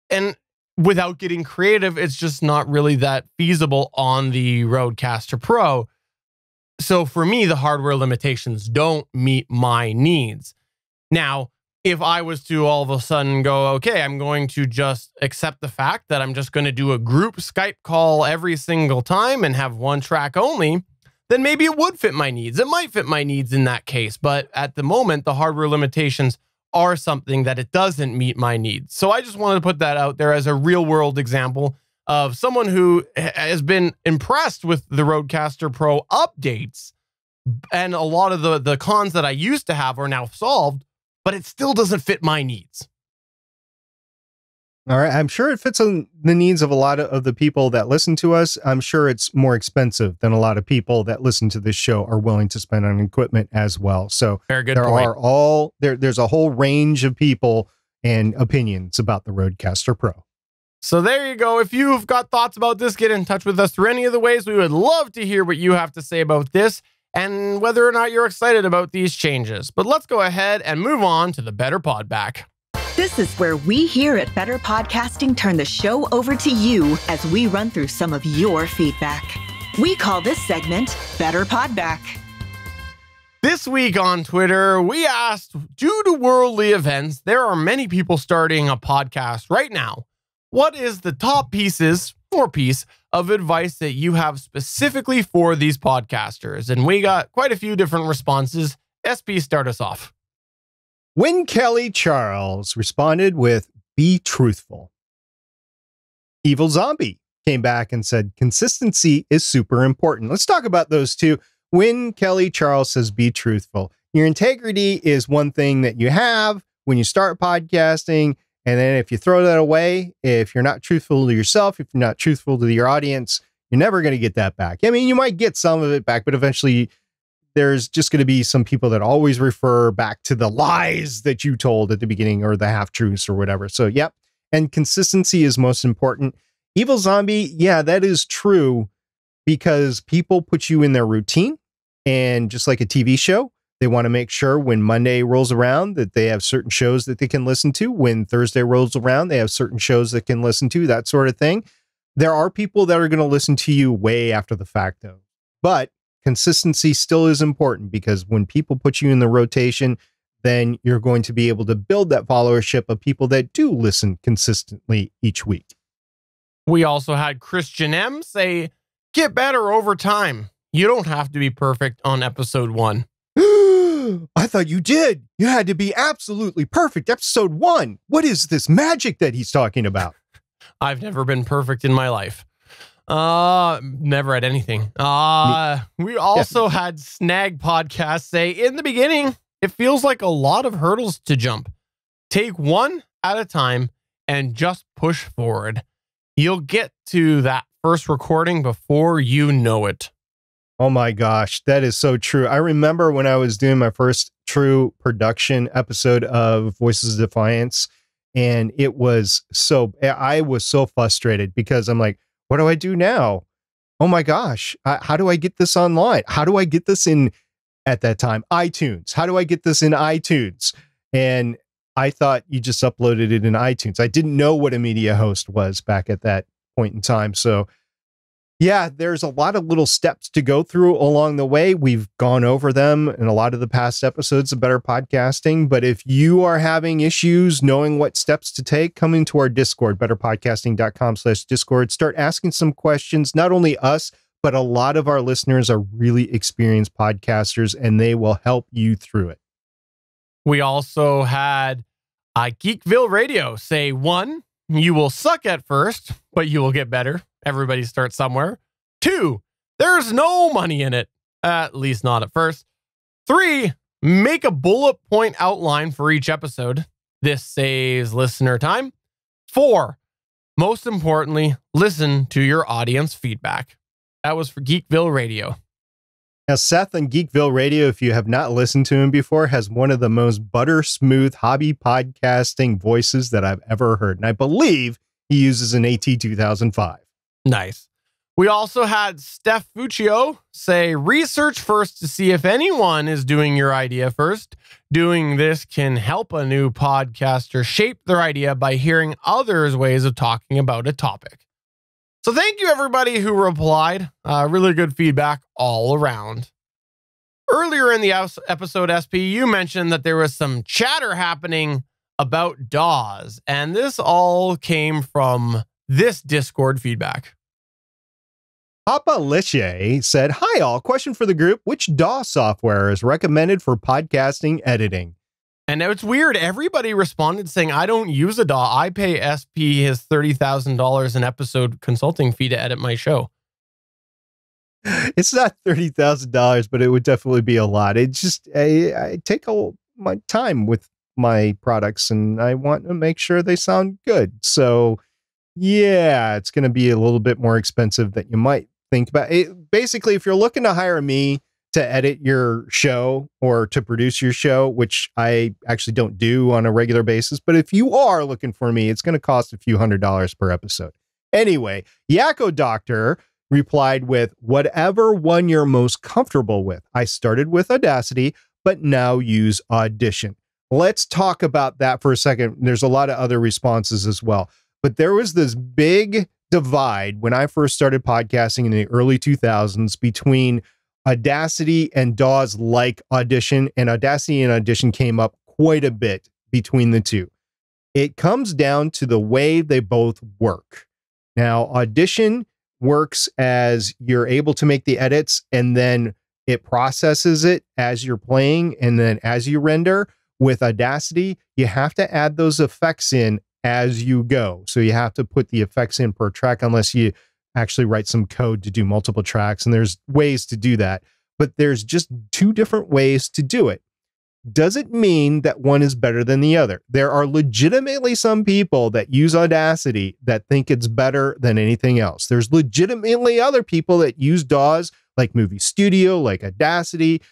And without getting creative, it's just not really that feasible on the Rodecaster Pro. So for me, the hardware limitations don't meet my needs. Now, if I was to all of a sudden go, okay, I'm going to just accept the fact that I'm just going to do a group Skype call every single time and have one track only, then maybe it would fit my needs. It might fit my needs in that case. But at the moment, the hardware limitations are something that it doesn't meet my needs. So I just wanted to put that out there as a real world example of someone who has been impressed with the Rodecaster Pro updates, and a lot of the cons that I used to have are now solved, but it still doesn't fit my needs. All right. I'm sure it fits on the needs of a lot of the people that listen to us. I'm sure it's more expensive than a lot of people that listen to this show are willing to spend on equipment as well. So very good there point. There's a whole range of people and opinions about the Rodecaster Pro. So there you go. If you've got thoughts about this, get in touch with us through any of the ways. We would love to hear what you have to say about this and whether or not you're excited about these changes. But let's go ahead and move on to the Better Pod Back. This is where we here at Better Podcasting turn the show over to you as we run through some of your feedback. We call this segment Better Pod Back. This week on Twitter, we asked, due to worldly events, there are many people starting a podcast right now. What is the top piece of advice that you have specifically for these podcasters? And we got quite a few different responses. SP, start us off. When Kelly Charles responded with, "Be truthful." Evil Zombie came back and said, "Consistency is super important." Let's talk about those two. When Kelly Charles says, "Be truthful," your integrity is one thing that you have when you start podcasting. And then if you throw that away, if you're not truthful to yourself, if you're not truthful to your audience, you're never going to get that back. I mean, you might get some of it back, but eventually there's just going to be some people that always refer back to the lies that you told at the beginning or the half truths or whatever. So, yep. And consistency is most important. Evil Zombie, yeah, that is true, because people put you in their routine, and just like a TV show, they want to make sure when Monday rolls around that they have certain shows that they can listen to. When Thursday rolls around, they have certain shows that can listen to, that sort of thing. There are people that are going to listen to you way after the fact, though. But consistency still is important, because when people put you in the rotation, then you're going to be able to build that followership of people that do listen consistently each week. We also had Christian M say, "Get better over time. You don't have to be perfect on episode 1. I thought you did. You had to be absolutely perfect. Episode 1. What is this magic that he's talking about? I've never been perfect in my life. Never at anything. We also had Snag Podcast say, "In the beginning, it feels like a lot of hurdles to jump. Take one at a time and just push forward. You'll get to that first recording before you know it." Oh my gosh, that is so true. I remember when I was doing my first true production episode of Voices of Defiance, and I was so frustrated, because I'm like, what do I do now? Oh my gosh, how do I get this online? How do I get this in, at that time, iTunes? How do I get this in iTunes? And I thought you just uploaded it in iTunes. I didn't know what a media host was back at that point in time. So yeah, there's a lot of little steps to go through along the way. We've gone over them in a lot of the past episodes of Better Podcasting. But if you are having issues knowing what steps to take, come into our Discord, betterpodcasting.com/Discord. Start asking some questions. Not only us, but a lot of our listeners are really experienced podcasters, and they will help you through it. We also had Geekville Radio say, 1, you will suck at first, but you will get better. Everybody starts somewhere. 2, there's no money in it, at least not at first. 3, make a bullet point outline for each episode. This saves listener time. 4, Most importantly, listen to your audience feedback. That was for Geekville Radio. Now, Seth on Geekville Radio, if you have not listened to him before, has one of the most butter smooth hobby podcasting voices that I've ever heard. And I believe he uses an AT2005. Nice. We also had Steph Fuccio say, research first to see if anyone is doing your idea first. Doing this can help a new podcaster shape their idea by hearing others' ways of talking about a topic. So thank you, everybody who replied. Really good feedback all around. Earlier in the episode, SP, you mentioned that there was some chatter happening about DAWs, and this all came from this Discord feedback. Papa Liche said, hi all, question for the group. Which DAW software is recommended for podcasting editing? And it's weird. Everybody responded saying, I don't use a DAW. I pay SP his $30,000 an episode consulting fee to edit my show. It's not $30,000, but it would definitely be a lot. It just, I take my time with my products and I want to make sure they sound good. So yeah, it's going to be a little bit more expensive than you might think about it. Basically, if you're looking to hire me to edit your show or to produce your show, which I actually don't do on a regular basis, but if you are looking for me, it's going to cost a few $100s per episode. Anyway, Yakko Doctor replied with, whatever one you're most comfortable with. I started with Audacity, but now use Audition. Let's talk about that for a second. There's a lot of other responses as well, but there was this big divide when I first started podcasting in the early 2000s between Audacity and DAWs like Audition, and Audacity and Audition came up quite a bit between the two. It comes down to the way they both work. Now, Audition works as you're able to make the edits and then it processes it as you're playing and then as you render. With Audacity, you have to add those effects in as you go. So you have to put the effects in per track unless you actually write some code to do multiple tracks. And there's ways to do that, but there's just two different ways to do it. Does it mean that one is better than the other? There are legitimately some people that use Audacity that think it's better than anything else. There's legitimately other people that use DAWs like Movie Studio, like Audacity,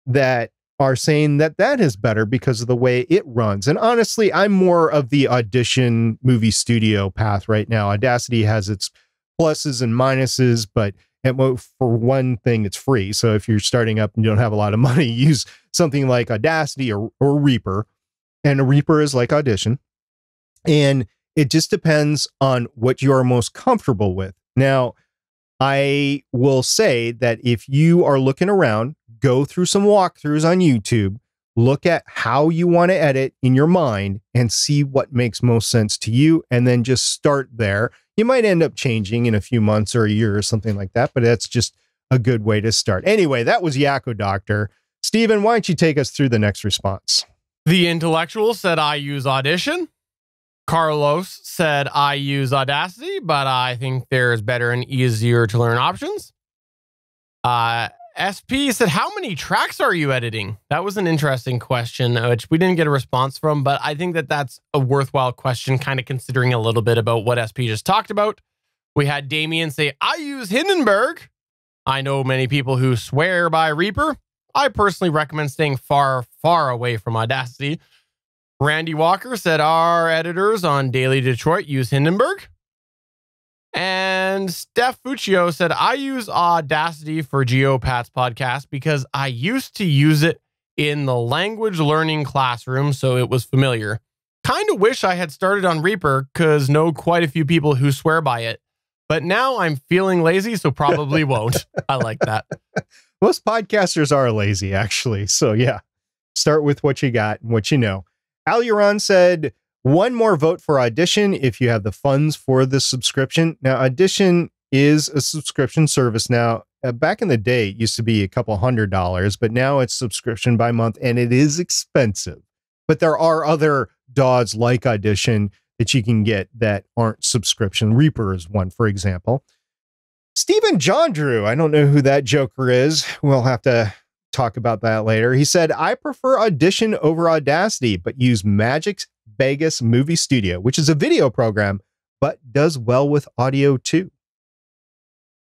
that are saying that that is better because of the way it runs. And honestly, I'm more of the Audition Movie Studio path right now. Audacity has its pluses and minuses, but for one thing, it's free. So if you're starting up and you don't have a lot of money, use something like Audacity or Reaper. And a Reaper is like Audition. And it just depends on what you are most comfortable with. Now, I will say that if you are looking around, go through some walkthroughs on YouTube, look at how you want to edit in your mind and see what makes most sense to you. And then just start there. You might end up changing in a few months or a year or something like that, but that's just a good way to start. Anyway, that was Yakko Doctor. Steven, why don't you take us through the next response? The Intellectual said, I use Audition. Carlos said, I use Audacity, but I think there's better and easier to learn options. SP said, how many tracks are you editing? That was an interesting question, which we didn't get a response from, but I think that that's a worthwhile question, kind of considering a little bit about what SP just talked about. We had Damien say, I use Hindenburg. I know many people who swear by Reaper. I personally recommend staying far, far away from Audacity. Randy Walker said, our editors on Daily Detroit use Hindenburg. And Steph Fuccio said, I use Audacity for GeoPat's podcast because I used to use it in the language learning classroom, so it was familiar. Kind of wish I had started on Reaper because know quite a few people who swear by it. But now I'm feeling lazy, so probably won't. I like that. Most podcasters are lazy, actually. So yeah, start with what you got and what you know. Aluron said, one more vote for Audition if you have the funds for the subscription. Now, Audition is a subscription service now. Back in the day, it used to be a couple $100, but now it's subscription by month, and it is expensive. But there are other DAWs like Audition that you can get that aren't subscription. Reaper is one, for example. Stephen Jondrew, I don't know who that joker is. We'll have to talk about that later. He said, I prefer Audition over Audacity, but use Magic's Vegas Movie Studio, which is a video program, but does well with audio too.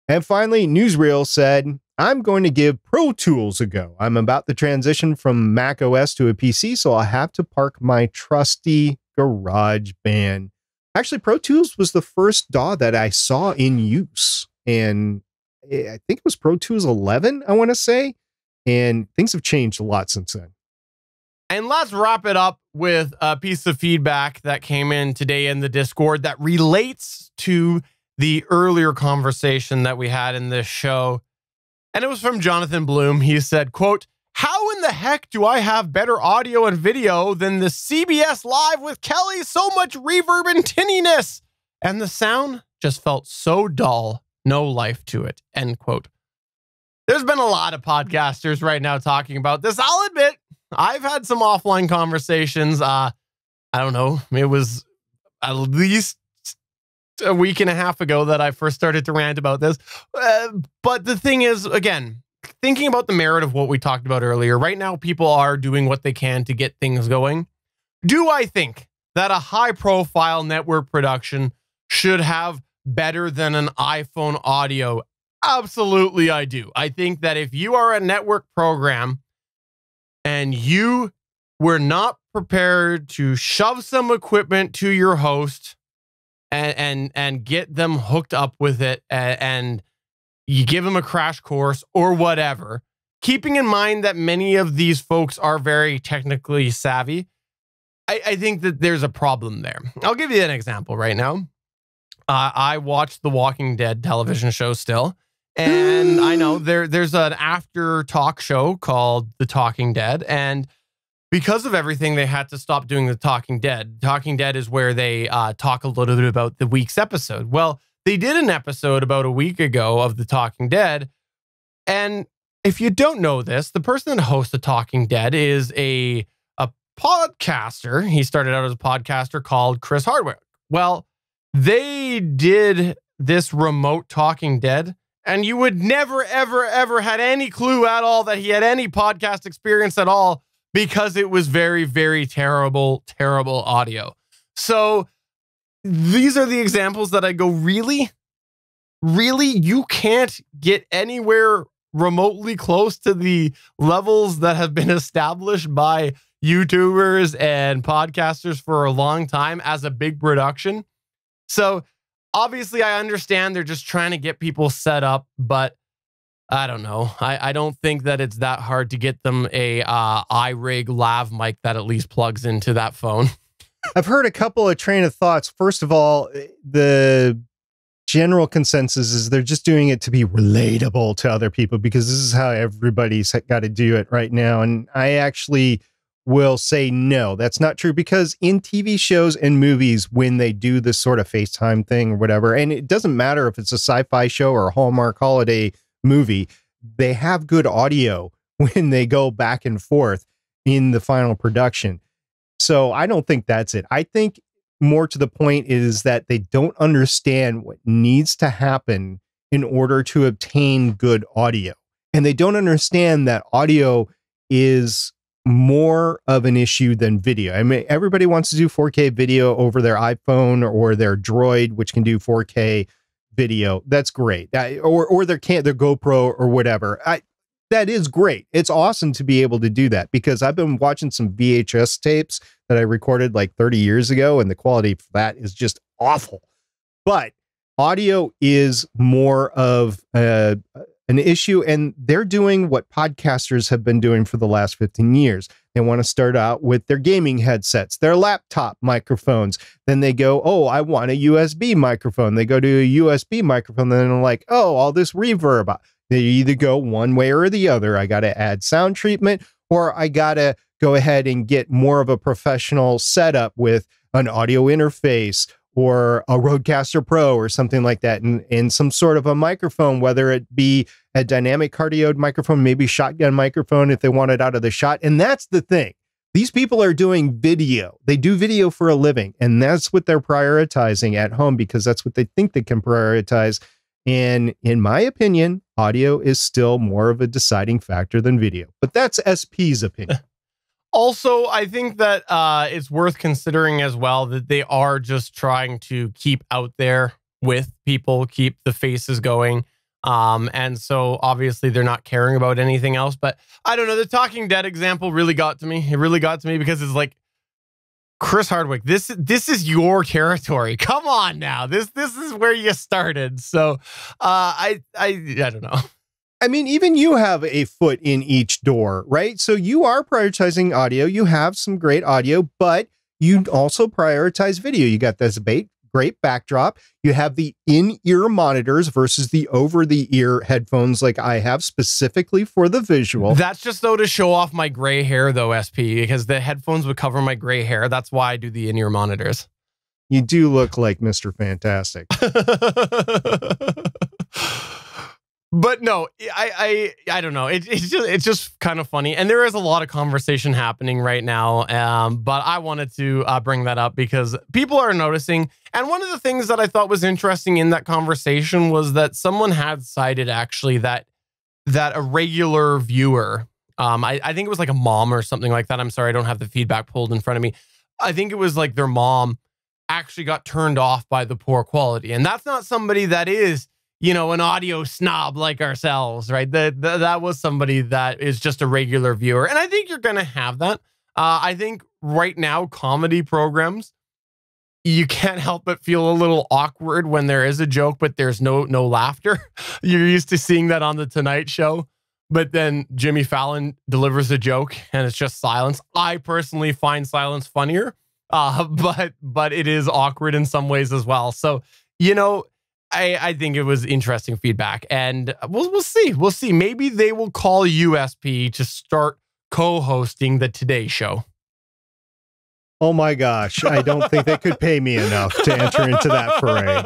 And finally, Newsreel said, I'm going to give Pro Tools a go. I'm about to transition from Mac OS to a PC, so I'll have to park my trusty GarageBand. Actually, Pro Tools was the first DAW that I saw in use. And I think it was Pro Tools 11, I want to say. And things have changed a lot since then. And let's wrap it up with a piece of feedback that came in today in the Discord that relates to the earlier conversation that we had in this show. And it was from Jonathan Bloom. He said, quote, how in the heck do I have better audio and video than the CBS Live with Kelly? So much reverb and tinniness. And the sound just felt so dull. No life to it. End quote. There's been a lot of podcasters right now talking about this. I'll admit, I've had some offline conversations. I don't know. It was at least a week and a half ago that I first started to rant about this. But the thing is, again, thinking about the merit of what we talked about earlier, right now people are doing what they can to get things going. Do I think that a high-profile network production should have better than an iPhone audio? Absolutely, I do. I think that if you are a network program and you were not prepared to shove some equipment to your host and get them hooked up with it, and you give them a crash course or whatever, keeping in mind that many of these folks are very technically savvy, I think that there's a problem there. I'll give you an example right now. I watch The Walking Dead television show still, and I know there's an after talk show called The Talking Dead, and because of everything, they had to stop doing The Talking Dead. Talking Dead is where they talk a little bit about the week's episode. Well, they did an episode about a week ago of The Talking Dead, and if you don't know this, the person that hosts The Talking Dead is a podcaster. He started out as a podcaster called Chris Hardwick. Well, they did this remote Talking Dead, and you would never, ever, ever had any clue at all that he had any podcast experience at all, because it was very, very terrible, terrible audio. So these are the examples that I go, really? Really? You can't get anywhere remotely close to the levels that have been established by YouTubers and podcasters for a long time as a big production. So obviously I understand they're just trying to get people set up, but I don't know. I don't think that it's that hard to get them a iRig lav mic that at least plugs into that phone. I've heard a couple of train of thoughts. First of all, the general consensus is they're just doing it to be relatable to other people, because this is how everybody's got to do it right now. And I actually will say no, that's not true, because in TV shows and movies, when they do this sort of FaceTime thing or whatever, and it doesn't matter if it's a sci-fi show or a Hallmark holiday movie, they have good audio when they go back and forth in the final production. So I don't think that's it. I think more to the point is that they don't understand what needs to happen in order to obtain good audio. And they don't understand that audio is more of an issue than video. I mean, everybody wants to do 4K video over their iPhone or their Droid, which can do 4K video. That's great. Or their GoPro or whatever. That is great. It's awesome to be able to do that, because I've been watching some VHS tapes that I recorded like 30 years ago, and the quality for that is just awful. But audio is more of an issue, and they're doing what podcasters have been doing for the last 15 years. They want to start out with their gaming headsets, their laptop microphones. Then they go, oh, I want a USB microphone. They go to a USB microphone, and then they're like, oh, all this reverb. They either go one way or the other. I got to add sound treatment, or I got to go ahead and get more of a professional setup with an audio interface or a Rodecaster Pro or something like that, and some sort of a microphone, whether it be a dynamic cardioid microphone, maybe shotgun microphone if they want it out of the shot. And that's the thing. These people are doing video. They do video for a living, and that's what they're prioritizing at home, because that's what they think they can prioritize. And in my opinion, audio is still more of a deciding factor than video. But that's SP's opinion. Also, I think that it's worth considering as well that they are just trying to keep out there with people, keep the faces going. And so obviously they're not caring about anything else. But I don't know. The Talking Dead example really got to me. It really got to me because it's like, Chris Hardwick, this is your territory. Come on now. This is where you started. So I don't know. I mean, even you have a foot in each door, right? So you are prioritizing audio. You have some great audio, but you also prioritize video. You got this great backdrop. You have the in-ear monitors versus the over-the-ear headphones like I have specifically for the visual. That's just though to show off my gray hair though, SP, because the headphones would cover my gray hair. That's why I do the in-ear monitors. You do look like Mr. Fantastic. But no, I don't know. It's just kind of funny. And there is a lot of conversation happening right now. But I wanted to bring that up because people are noticing. And one of the things that I thought was interesting in that conversation was that someone had cited actually that a regular viewer, I think it was like a mom or something like that. I'm sorry, I don't have the feedback pulled in front of me. I think it was like their mom actually got turned off by the poor quality. And that's not somebody that is, you know, an audio snob like ourselves, right? That was somebody that is just a regular viewer. And I think you're going to have that. I think right now, comedy programs, you can't help but feel a little awkward when there is a joke, but there's no laughter. You're used to seeing that on the Tonight Show, but then Jimmy Fallon delivers a joke and it's just silence. I personally find silence funnier, but it is awkward in some ways as well. So, you know, I think it was interesting feedback, and we'll see. We'll see. Maybe they will call USP to start co-hosting the Today Show. Oh my gosh. I don't think they could pay me enough to enter into that foray.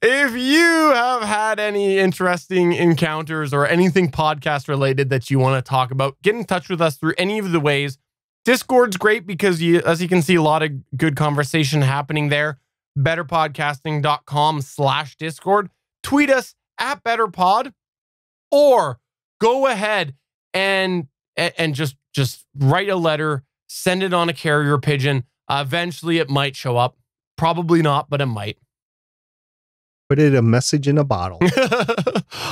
If you have had any interesting encounters or anything podcast related that you want to talk about, get in touch with us through any of the ways. Discord's great because as you can see, a lot of good conversation happening there. betterpodcasting.com/Discord. Tweet us at betterpod, or go ahead and just write a letter, send it on a carrier pigeon. Eventually it might show up. Probably not, but it might. Put it a message in a bottle.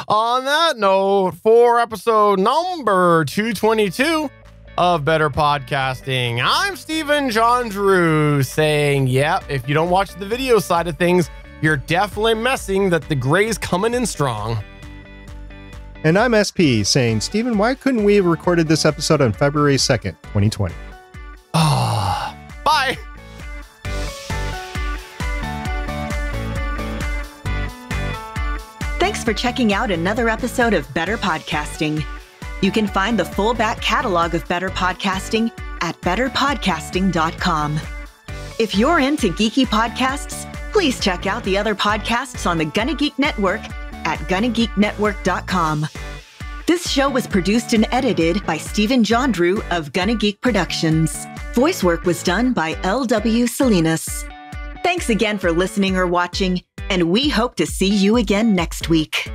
On that note, for episode number 222 of Better Podcasting, I'm Stephen Jondrew saying, yeah, if you don't watch the video side of things, you're definitely messing that the gray's coming in strong. And I'm SP saying, Stephen, why couldn't we have recorded this episode on February 2nd, 2020? Bye. Thanks for checking out another episode of Better Podcasting. You can find the full back catalog of Better Podcasting at betterpodcasting.com. If you're into geeky podcasts, please check out the other podcasts on the GonnaGeek Network at GonnaGeekNetwork.com. This show was produced and edited by Stephen Jondrew of GonnaGeek Productions. Voice work was done by L.W. Salinas. Thanks again for listening or watching, and we hope to see you again next week.